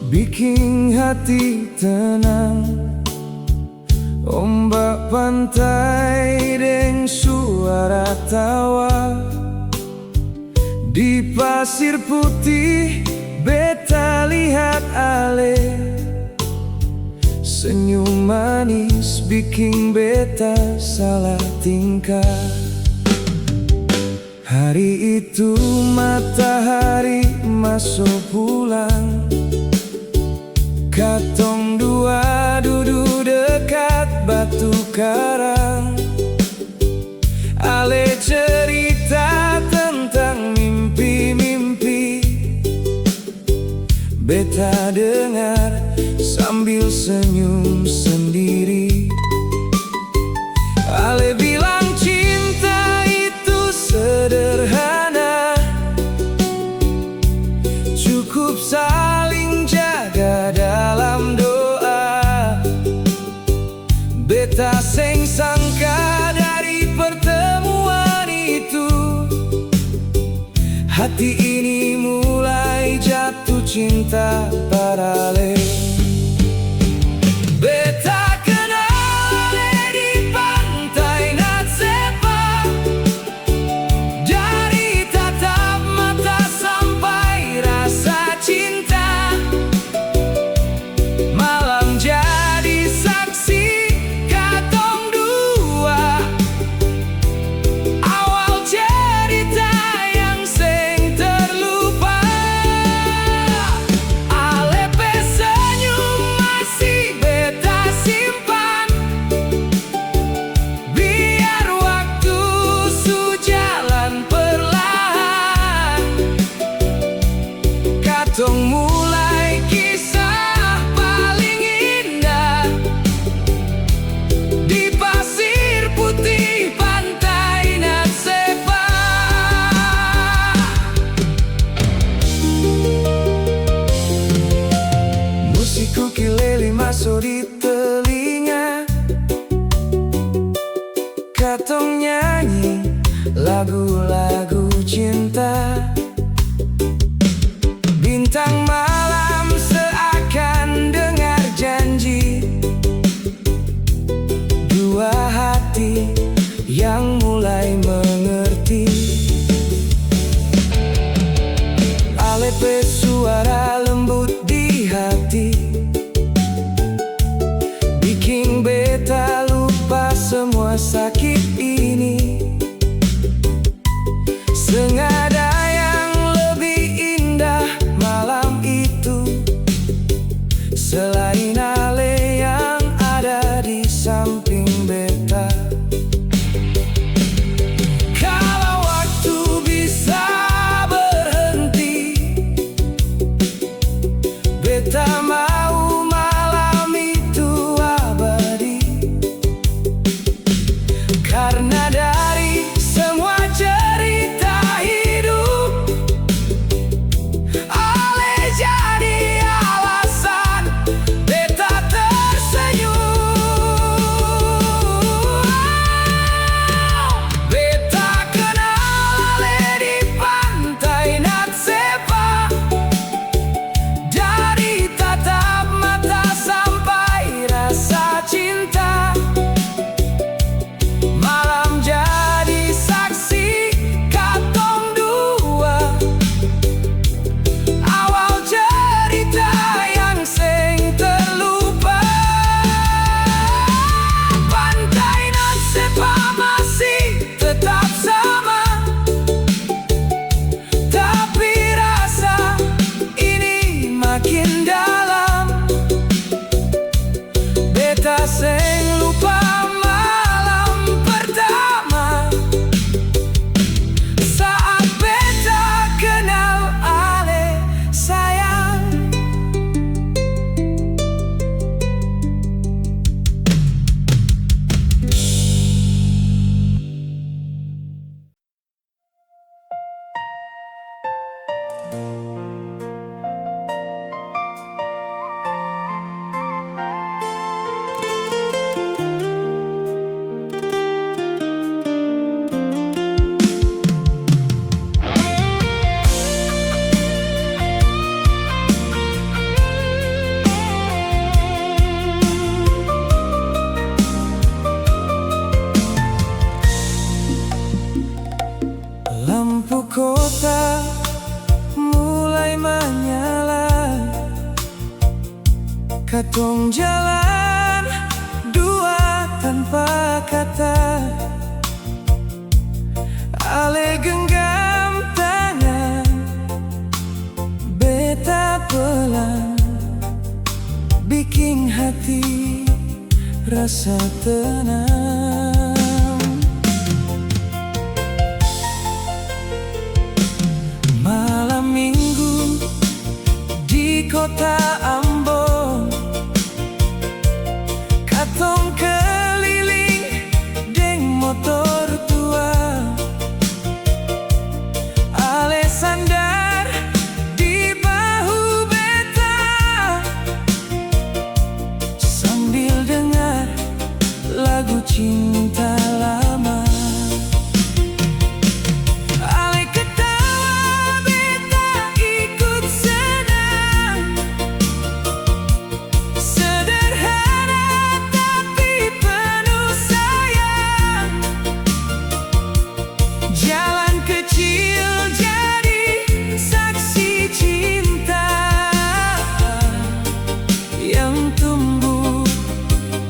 bikin hati tenang. Ombak pantai deng suara tawa, di pasir putih beta lihat ale. Senyum manis bikin beta salah tingkah. Hari itu matahari masuk pulang, katong dua duduk dekat batu karang. Ale cerita tentang mimpi-mimpi, beta dengar sambil senyum sendiri. Ale bilang cinta itu sederhana, cukup saling jaga dalam doa. Beta seng sangka dari pertemuan itu, hati ini mulai jatuh cinta pada Ale. Beta kenal Ale di pantai Natsepa, dari tatap mata sampai rasa cinta. Malam jadi saksi katong dua, awal cerita yang seng terlupa. Ale pe senyum masih beta simpan, biar waktu sujalan perlahan. Katong mulai kisah paling indah di pasir putih pantai Natsepa. Musik ukulele masuk di telinga, katong nyanyi lagu-lagu cinta. Bintang malam seakan dengar janji, dua hati yang mulai mengerti. Ale pe suara lembut di hati, bikin beta lupa semua sakit ini. Sengaja yang lebih indah malam itu, selain Ale yang ada di samping beta. Kalau waktu bisa berhenti, beta mau malam itu abadi. Karena dari semua cerita hidup, Ale jadi alasan beta tersenyum. Beta kenal Ale di pantai Natsepa, dari tatap Katong jalan dua tanpa kata, ale genggam tangan, beta pelan, bikin hati rasa tenang. Malam minggu di kota Ambon, katong keliling deng motor tua, ale sandar di bahu beta sambil dengar lagu cinta lama. Ale ketawa, beta ikut senang, sederhana tapi penuh sayang. Jalan kecil jadi saksi cinta yang tumbuh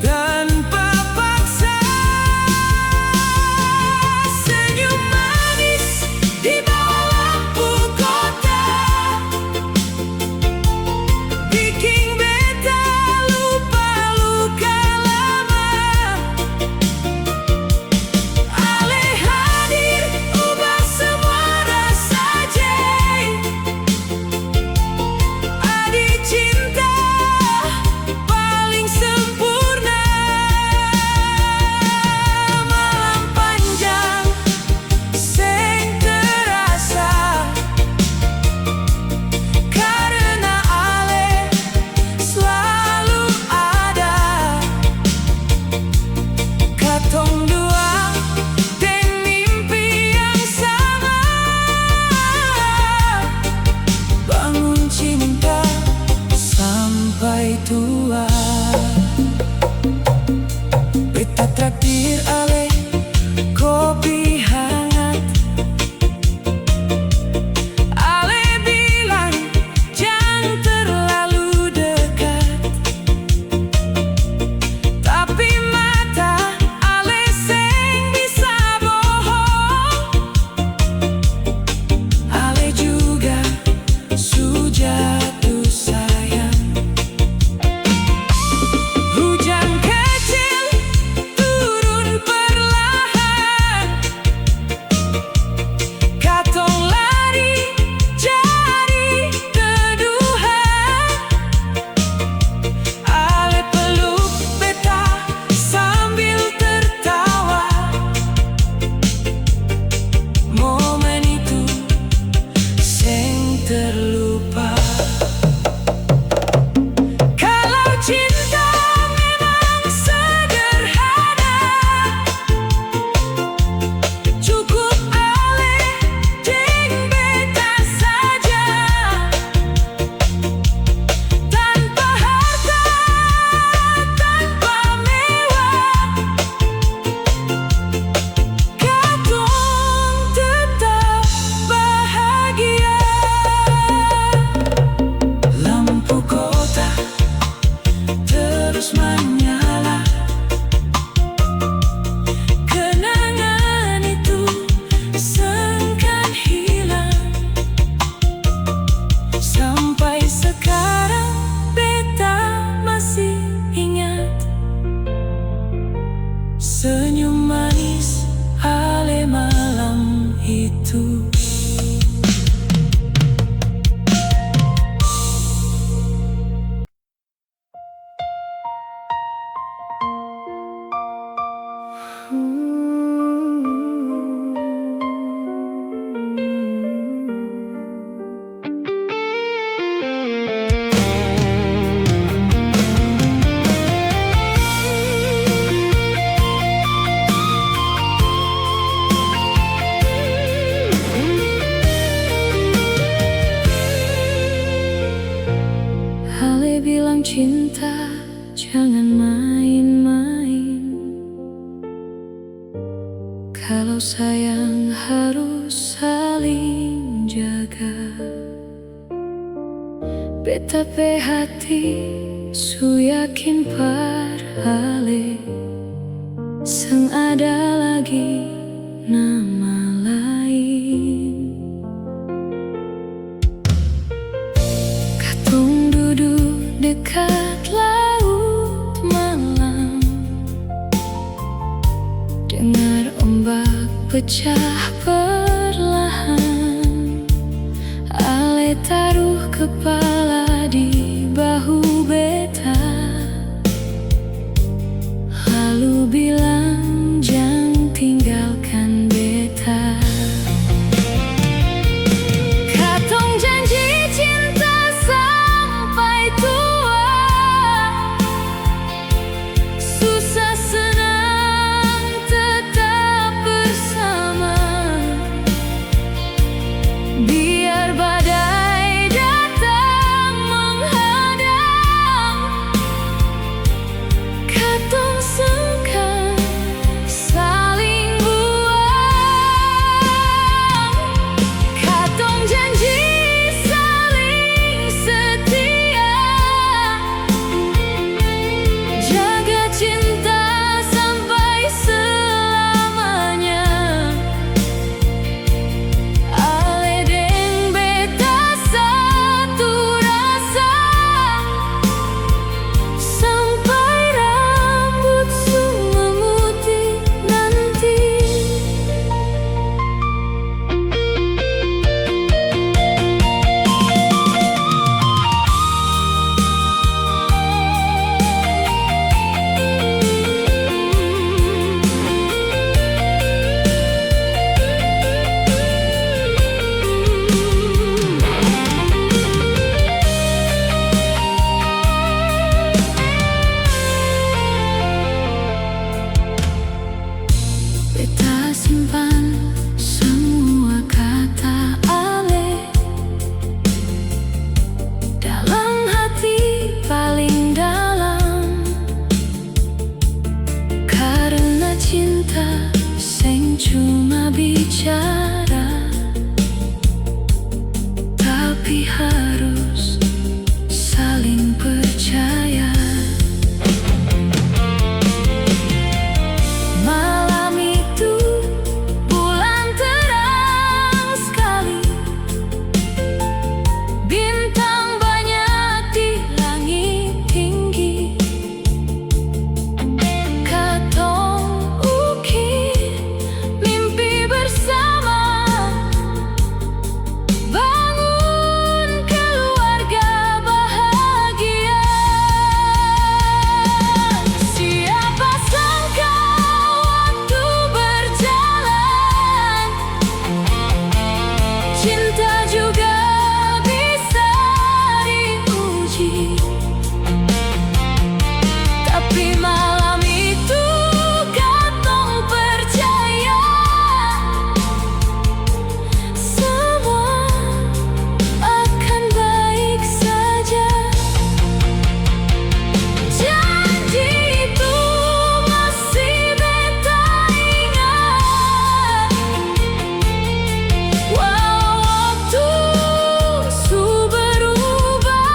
tanpa paksa. Senyum manis di bawah lampu kota, bikin beta lupa luka lama. Ale hadir ubah semua rasa jeng, adi cinta paling sempurna. Malam panjang seng terasa, karena ale selalu ada. Katong dua dan mimpi yang sama, bangun cinta sampai tua. Beta traktir ale kopi hangat, ale bilang jangan terlalu dekat, tapi mata ale seng bisa bohong. Ale juga su jatuh sayang. Hujan kecil turun perlahan, katong lari cari teduhan. Ale peluk beta sambil tertawa, momen itu seng terlupa. Kalau cinta memang sederhana, cukup ale deng beta saja. Tanpa harta, tanpa mewah, katong tetap bahagia. Lampu kota terus menyala, kenangan itu sengkan hilang. Sampai sekarang beta masih ingat senyum manis ale malam itu. Ale bilang cinta jangan main-main, kalau sayang harus saling jaga. Beta pe hati Su yakin parhale seng ada lagi nama lain. Katong duduk dekat laut malam, dengar ombak pecah perlahan. Ale taruh kepala di bahu beta, lalu bilang jangan tinggalkan beta. Katong janji cinta sampai tua, susah senang tetap bersama. Biar badai datang menghadang, katong sangka saling buang. Katong janji saling setia, jaga cinta sampai selamanya. Ale deng beta satu rasa, sampai rambut su memutih nanti. Beta simpan semua kata ale dalam hati paling dalam, karena cinta seng cuma bicara, tapi harus saling percaya. Malam itu bulan terang sekali, bintang banyak di langit tinggi. Katong ukir mimpi bersama, bangun keluarga bahagia. Siapa sangka waktu berjalan, cinta juga bisa diuji. Tapi malam itu katong percaya, semua akan baik saja. Janji itu masih beta ingat, walau waktu su berubah.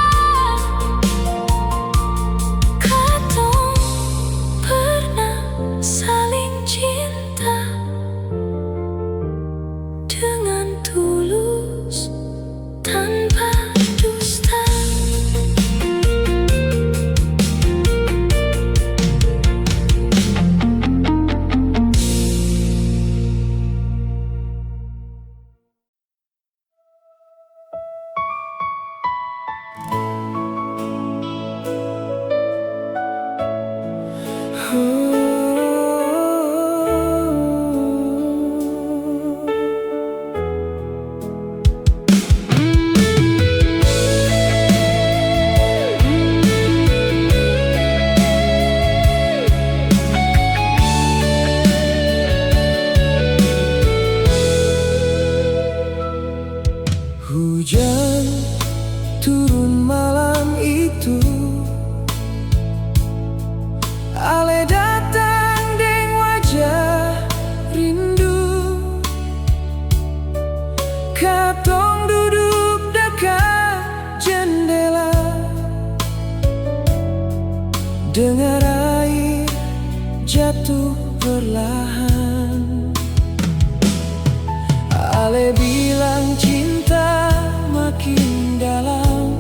Dengar air jatuh perlahan. Ale bilang cinta makin dalam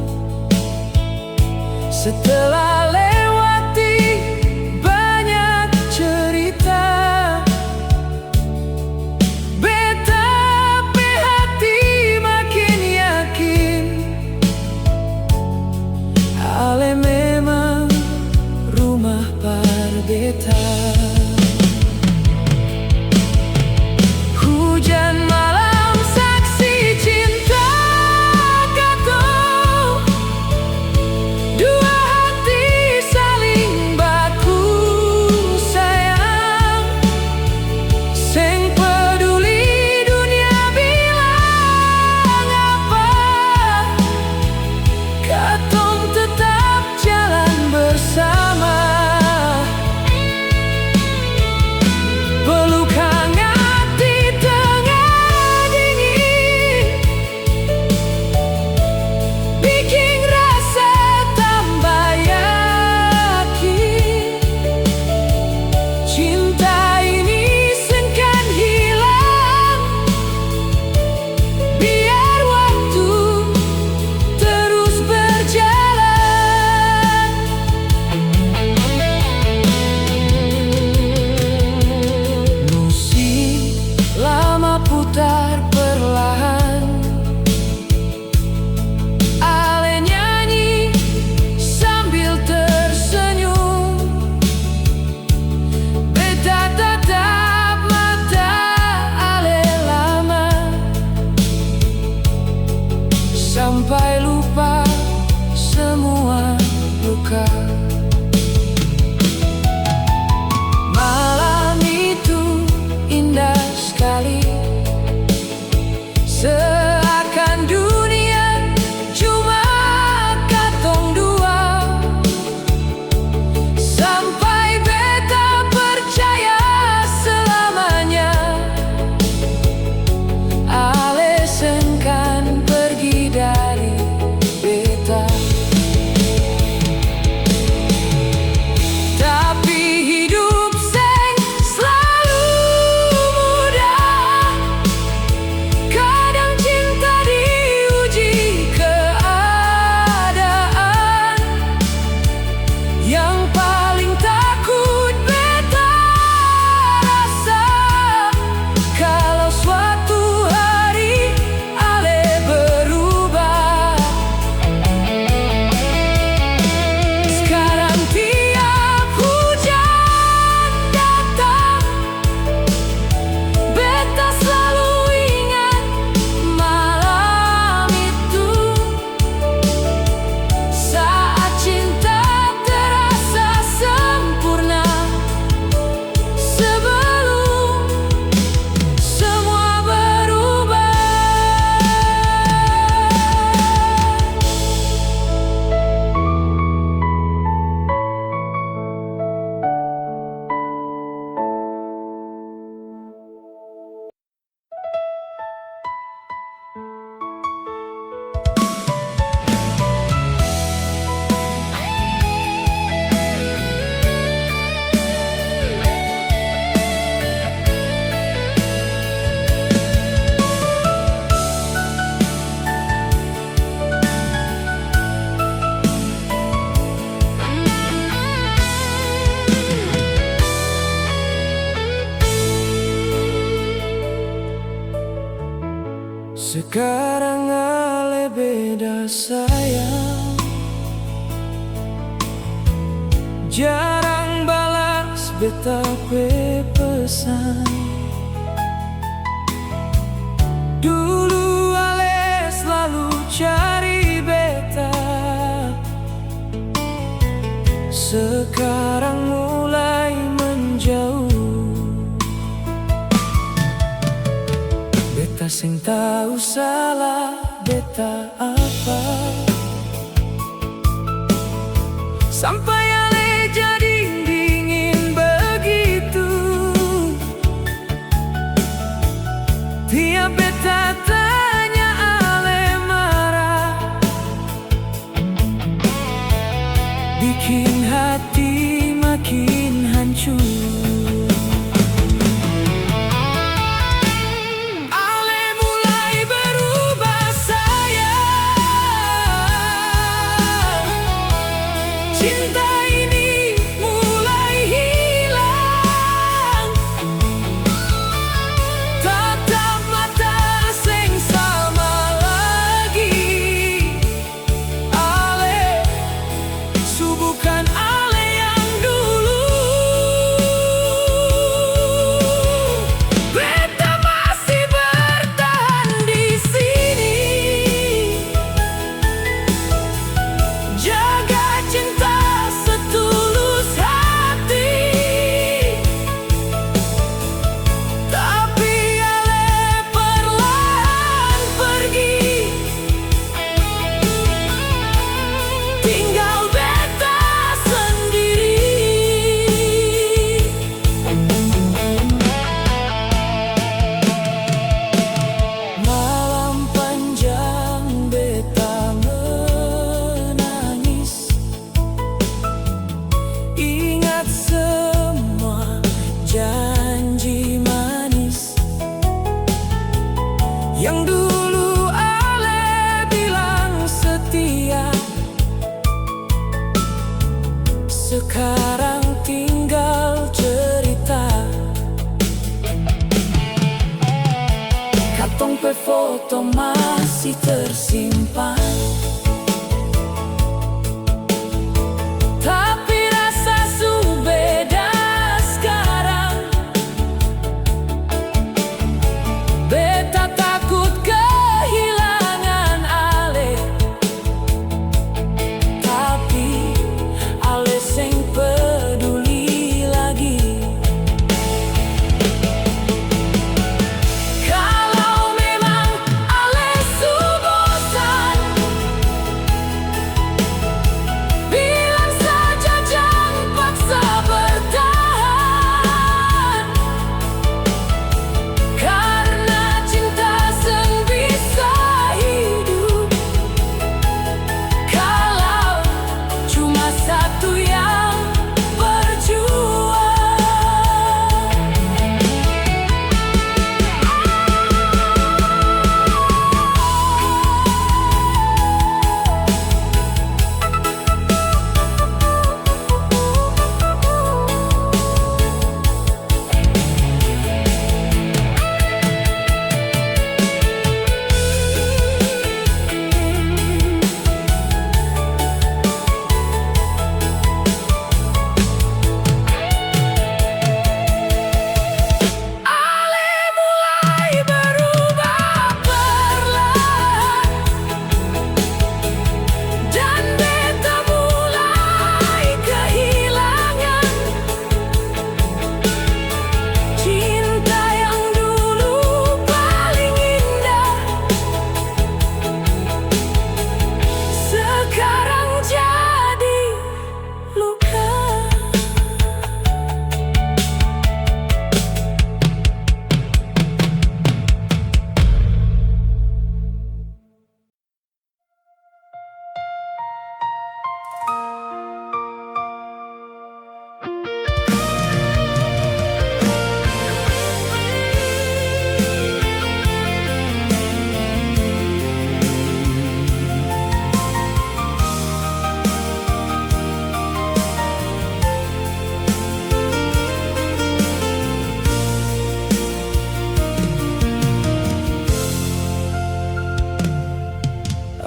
setelah lewati banyak cerita. Betapa hati makin yakin Ale memang rumah parbeta. Hujan malam saksi cinta kata, dua hati saling baku sayang. Seng peduli dunia bilang apa, katong tetap jalan bersama. Peluk hangat di tengah dingin, bikin rasa tambah yakin. Cinta ini sengkan hilang, biar waktu terus berjalan. Musik lama putar perlahan, Ale nyanyi sambil tersenyum. Beta tatap mata Ale lama, sampai lupa semua luka. Malam itu indah sekali, seakan dunia cuma katong dua. Sampai beta percaya selamanya Ale sengkan pergi dari beta. Tapi hidup seng selalu mudah, kadang cinta diuji keadaan. Yang paling takut beta rasa, kalau suatu hari Ale berubah. Sekarang tiap hujan datang, beta selalu ingat malam itu, saat cinta terasa sempurna, sebelum semua berubah. Sekarang Ale beda sayang, jarang balas beta pe pesan. Dulu Ale selalu cari beta, sekarang mulai menjauh. Beta seng tahu salah beta apa, sampai Ale jadi dingin begitu. Tiap beta tanya Ale marah, bikin hati makin hancur. Ale mulai berubah sayang, cinta ini mulai hilang. Tatap mata sing sama lagi. Ale bukan Ale yang dulu. Beta masih bertahan di sini, jaga cinta setulus hati. Tapi Ale perlahan pergi, tinggal beta sendiri. Malam panjang beta menangis, ingat semua janji manis yang dulu Ale bilang setia. Sekarang tinggal cerita. Katong pe foto masih tersimpan, tapi rasa su beda sekarang. Beta takut kehilangan Ale, tapi Ale sing peduli lagi. Kalau memang Ale su bosan, bilang saja jangan paksa bertahan. Karena cinta sen bisa hidup kalau cuma satu yang berjuang. Ale mulai berubah perlahan, dan beta mulai kehilangan cinta yang dulu paling indah. Sekarang jadi luka.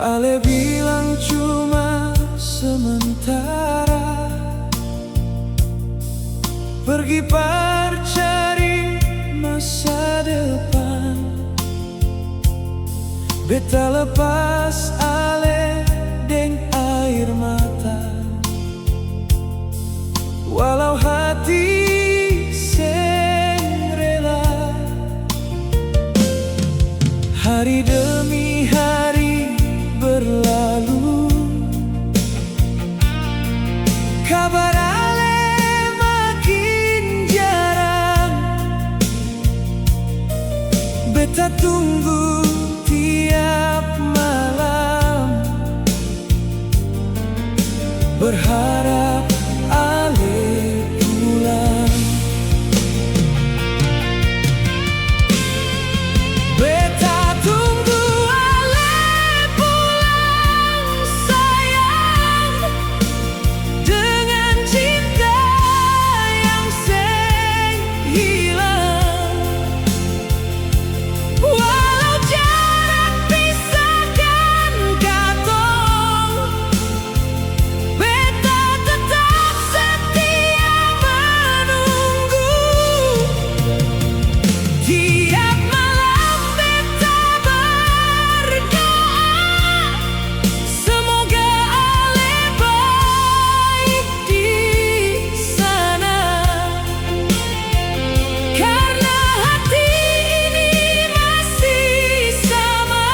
Ale bilang cuma sementara, pergi cari masa depan. Beta lepas Ale deng air mata, walau hati seng rela. Hari demi hari berlalu, kabar Ale makin jarang. Beta tunggu tiap malam, berharap Ale pulang. Beta tunggu Ale pulang sayang, dengan cinta yang seng hilang. Walau jarak pisahkan katong, beta tetap setia menunggu. Tiap malam beta berdoa, semoga Ale baik di sana. Karena hati ini masih sama,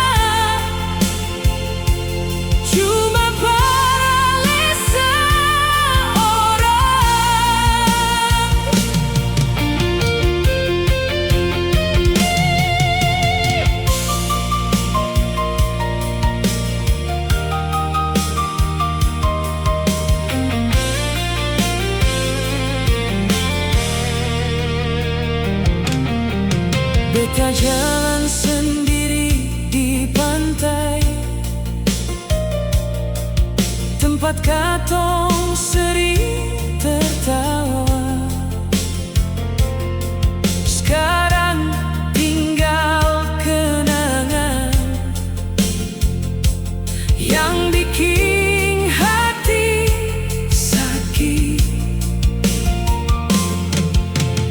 cuma Ale seorang. Beta jalan sendiri di pantai, tempat katong sering tertawa. Sekarang tinggal kenangan yang bikin hati sakit.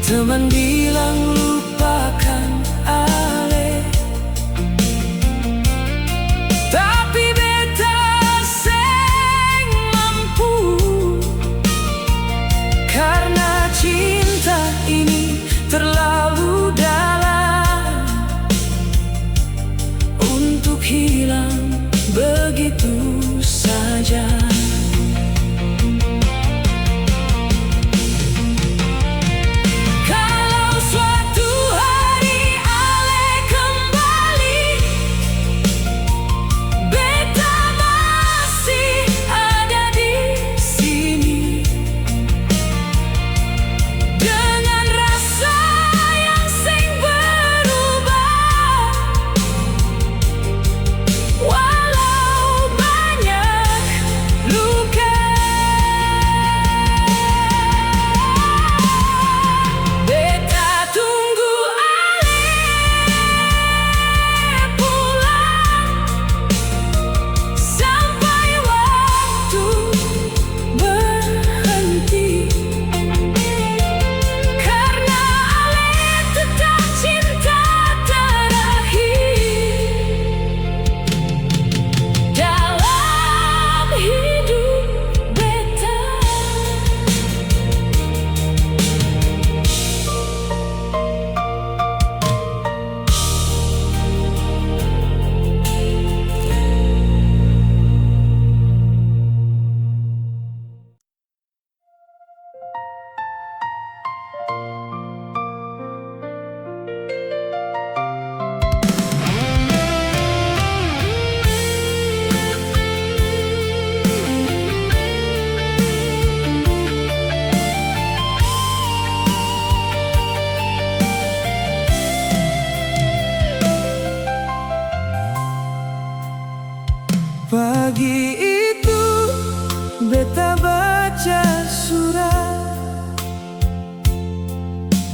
Teman bilang lupakan Ale, tapi beta seng mampu. Karena cinta ini terlalu dalam untuk hilang begitu saja. Kalau suatu hari Ale kembali, beta masih ada di sini, dengan rasa yang seng berubah. Walau banyak luka, beta tunggu Ale pulang sampai waktu berhenti. Karena Ale tetap cinta terakhir dalam hidup beta. Pagi itu beta baca surat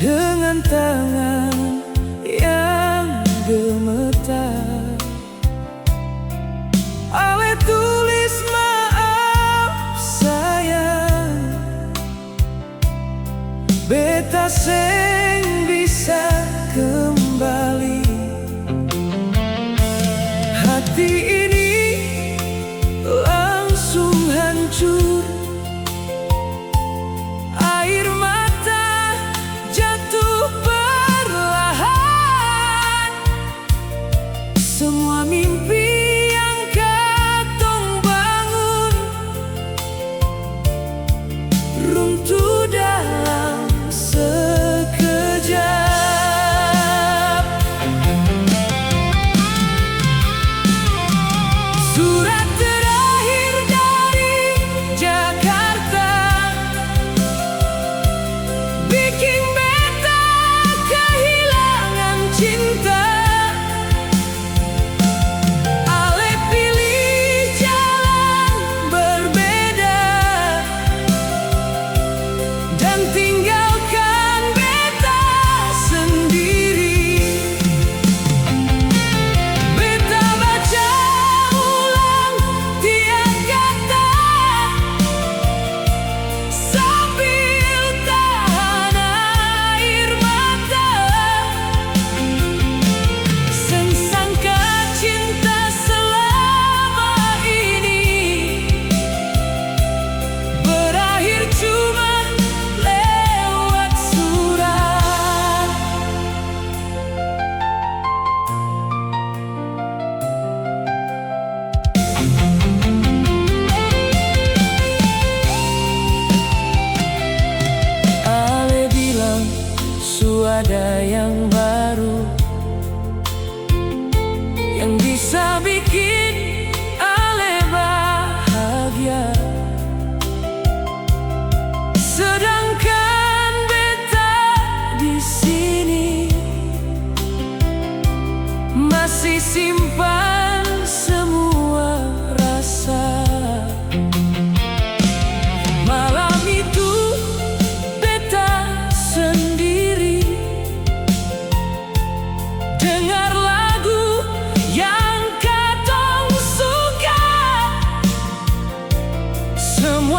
dengan tangan yang gemetar. Ale tulis maaf sayang, beta seng bisa kembali. Hati ini langsung hancur, air mata jatuh perlahan. Semua mimpi yang katong bangun runtuh dalam sekejap. Surat terakhir dari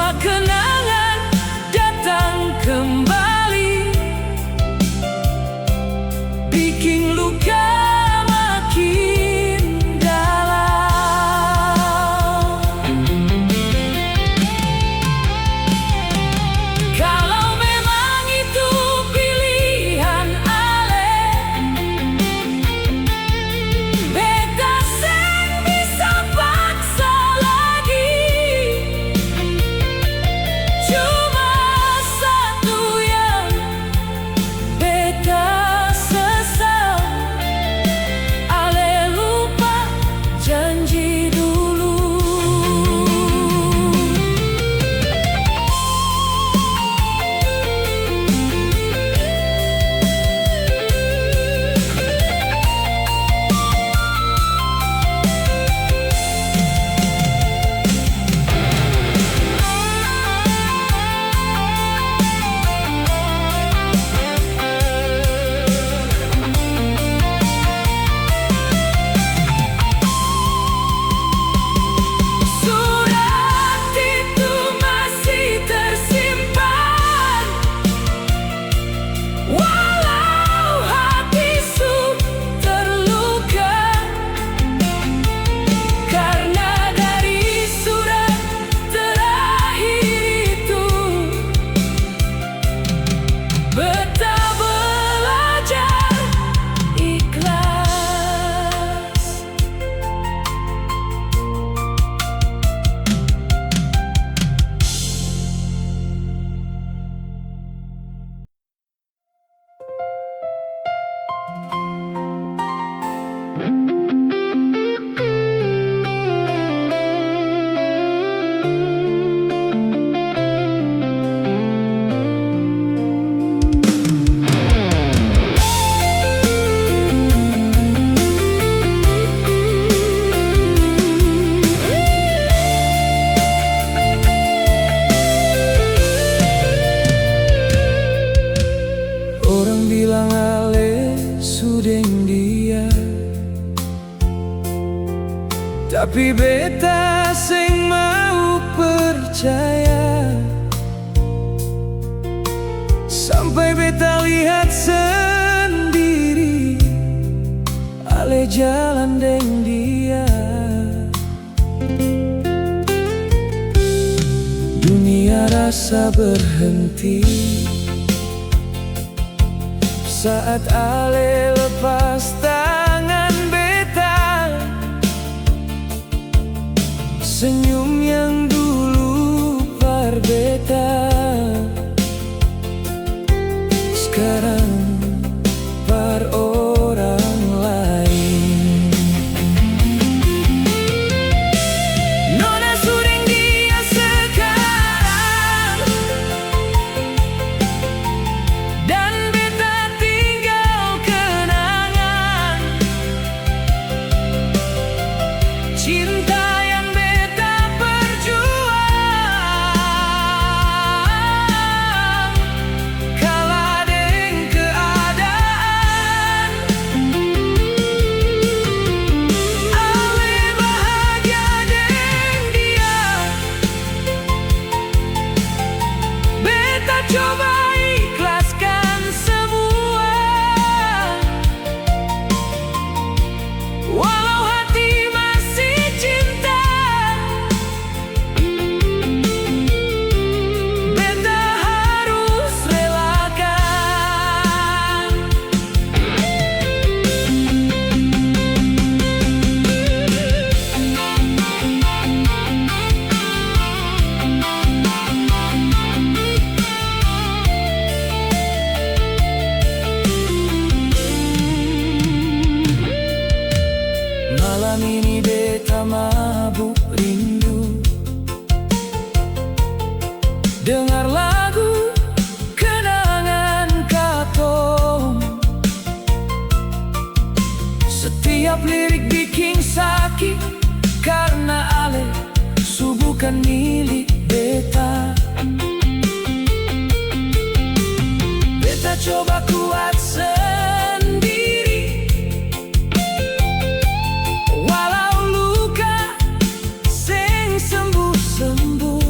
Semua kenangan datang kembali, bikin luka makin dalam. Kalau memang itu pilihan ale, beta seng bisa paksa lagi. Cuma satu yang beta sesal, ale lupa janji dulu. Surat itu masih tersimpan, walau hatiku terluka. Karena dari surat terakhir itu, beta belajar ikhlas. Orang bilang ale sudeng dia, tapi beta seng mau percaya. Sampai beta lihat sendiri ale jalan deng dia. Dunia rasa berhenti saat ale lepas tangan beta. Senyum yang dulu par beta, sekarang par orang lain. Nona sudeng dia sekarang, dan beta tinggal kenangan. Cinta yang beta perjuang, kalah deng keadaan. Ale bahagia deng dia, beta coba ikhlaskan semua. Walau hati masih cinta, beta harus relakan. Malam ini beta mabuk rindu, dengar lagu kenangan katong. Setiap lirik bikin sakit, karena ale bukan milik beta. Beta coba kuat sendiri, walau luka seng sembuh-sembuh.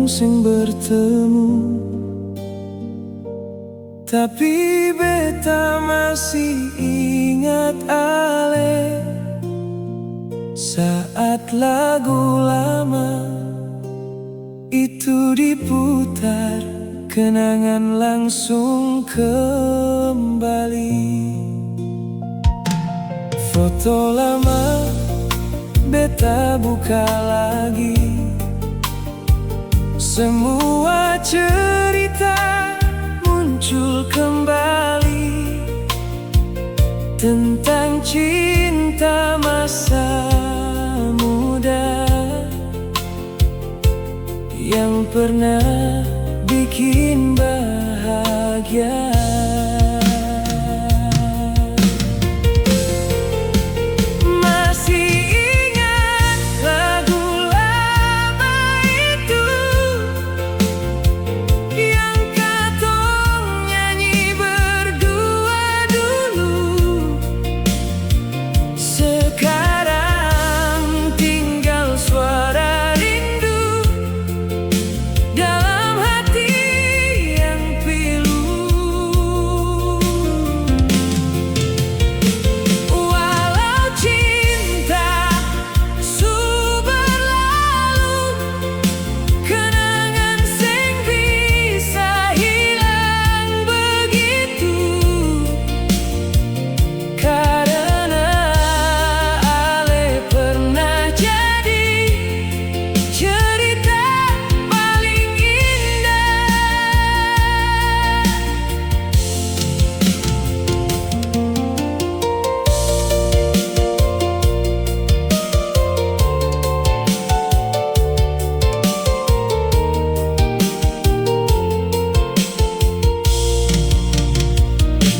kadung sing bertemu, tapi beta masih ingat ale saat lagu lama itu diputar, kenangan langsung kembali. Foto lama beta buka lagi, semua cerita muncul kembali tentang cinta masa muda yang pernah bikin bahagia.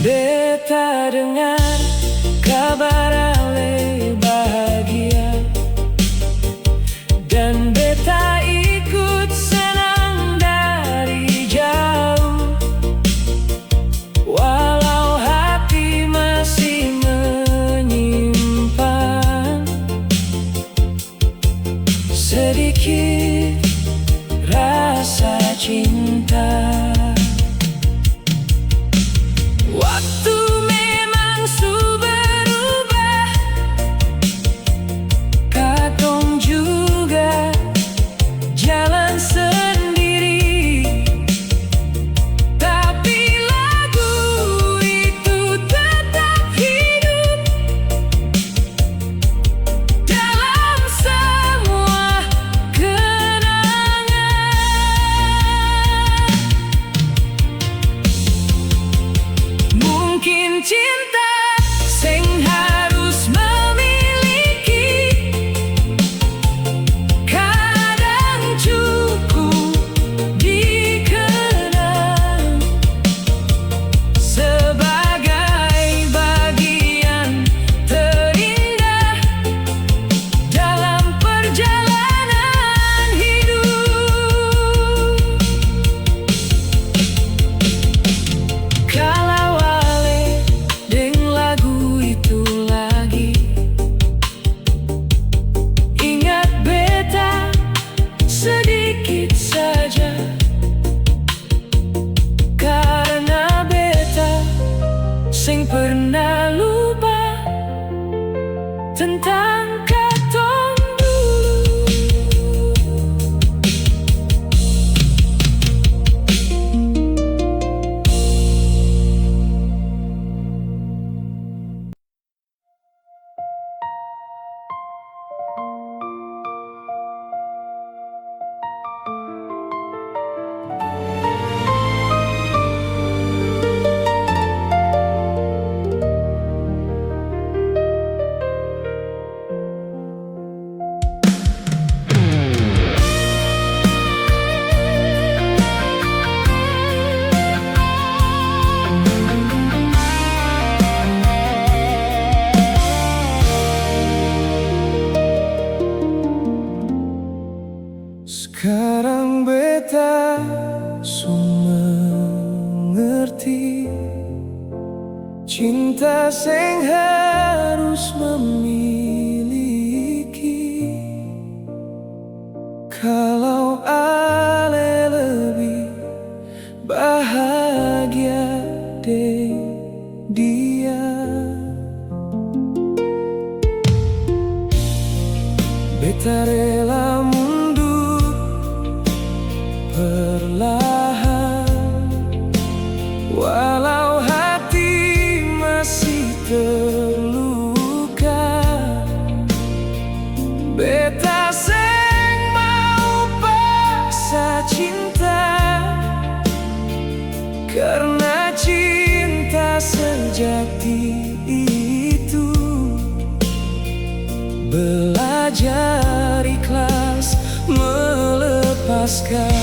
Beta dengar kabar ale bahagia, dan beta ikut senang dari jauh. Walau hati masih menyimpan sedikit rasa cinta. Waktu memang su berubah, katong juga jalan sendiri, tapi lagu itu tetap hidup dalam semua kenangan. Mungkin cinta sing harus memiliki, kadang cukup dikenang sebagai bagian terindah dalam perjalanan hidup. Kalau deng lagu itu lagi, ingat beta sedikit saja, karena beta sing pernah lupa tentang katong dulu. Sekarang beta su mengerti, cinta sing harus memiliki. Kalau ale dia. Beta rela mundur perlahan, walau hati masih terluka. Beta seng mau paksa cinta, karena cinta sejati itu belajar ikhlas melepaskan.